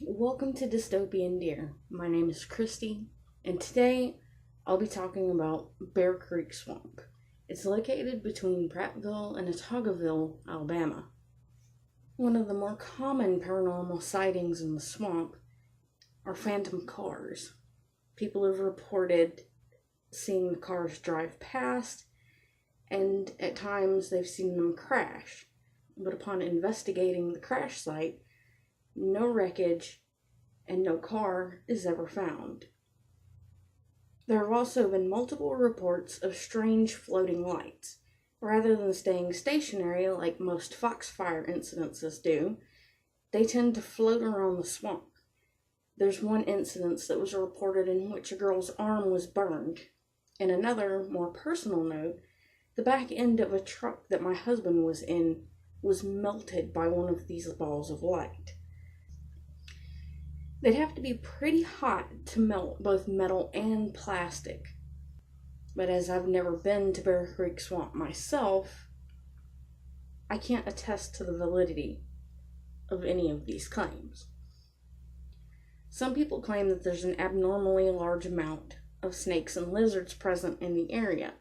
Welcome to Dystopian, dear. My name is Christy, and today I'll be talking about Bear Creek Swamp. It's located between Prattville and Otagoville, Alabama. One of the more common paranormal sightings in the swamp are phantom cars. People have reported seeing the cars drive past, and at times they've seen them crash. But upon investigating the crash site, no wreckage and no car is ever found. There have also been multiple reports of strange floating lights. Rather than staying stationary like most foxfire incidences do, they tend to float around the swamp. There's one incident that was reported in which a girl's arm was burned. In another, more personal note, the back end of a truck that my husband was in was melted by one of these balls of light. They'd have to be pretty hot to melt both metal and plastic. But as I've never been to Bear Creek Swamp myself, I can't attest to the validity of any of these claims. Some people claim that there's an abnormally large amount of snakes and lizards present in the area.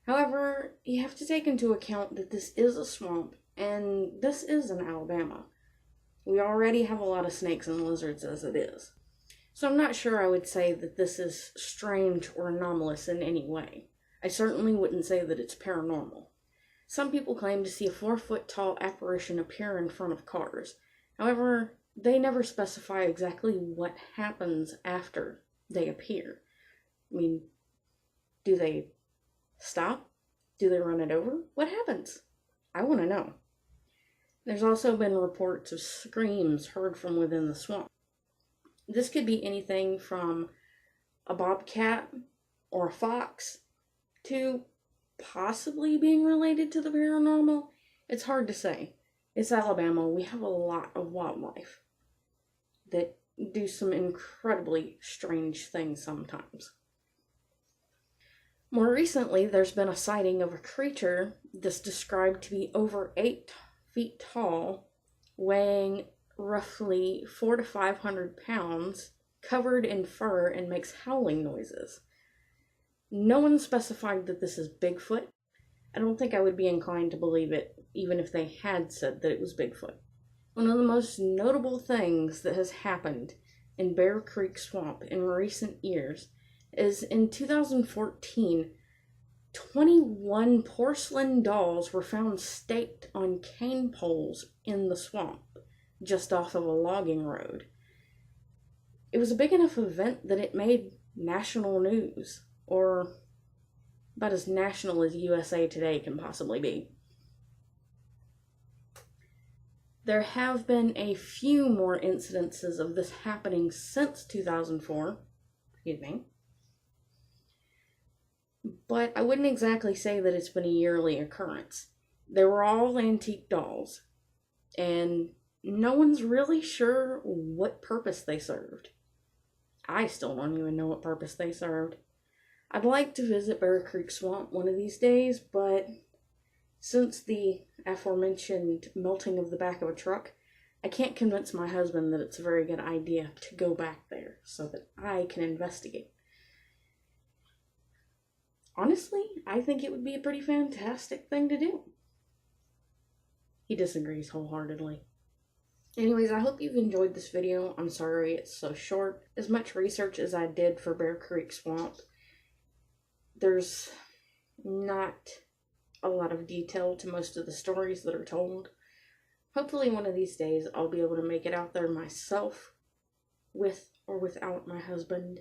However, you have to take into account that this is a swamp and this is in Alabama. We already have a lot of snakes and lizards as it is. So I'm not sure I would say that this is strange or anomalous in any way. I certainly wouldn't say that it's paranormal. Some people claim to see a 4-foot-tall apparition appear in front of cars. However, they never specify exactly what happens after they appear. I mean, do they stop? Do they run it over? What happens? I want to know. There's also been reports of screams heard from within the swamp. This could be anything from a bobcat or a fox to possibly being related to the paranormal. It's hard to say. It's Alabama. We have a lot of wildlife that do some incredibly strange things sometimes. More recently, there's been a sighting of a creature that's described to be over 8 feet tall, weighing roughly 400 to 500 pounds, covered in fur, and makes howling noises. No one specified that this is Bigfoot. I don't think I would be inclined to believe it, even if they had said that it was Bigfoot. One of the most notable things that has happened in Bear Creek Swamp in recent years is in 2014, 21 porcelain dolls were found staked on cane poles in the swamp, just off of a logging road. It was a big enough event that it made national news, or about as national as USA Today can possibly be. There have been a few more incidences of this happening since 2004, but I wouldn't exactly say that it's been a yearly occurrence. They were all antique dolls, and no one's really sure what purpose they served. I still don't even know what purpose they served. I'd like to visit Bear Creek Swamp one of these days, but since the aforementioned melting of the back of a truck, I can't convince my husband that it's a very good idea to go back there so that I can investigate. Honestly, I think it would be a pretty fantastic thing to do. He disagrees wholeheartedly. Anyways, I hope you've enjoyed this video. I'm sorry it's so short. As much research as I did for Bear Creek Swamp, there's not a lot of detail to most of the stories that are told. Hopefully one of these days I'll be able to make it out there myself, with or without my husband,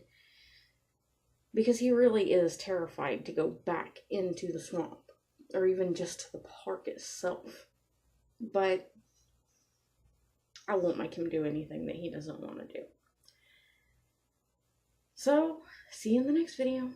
because he really is terrified to go back into the swamp, or even just to the park itself. But I won't make him do anything that he doesn't want to do. So, see you in the next video.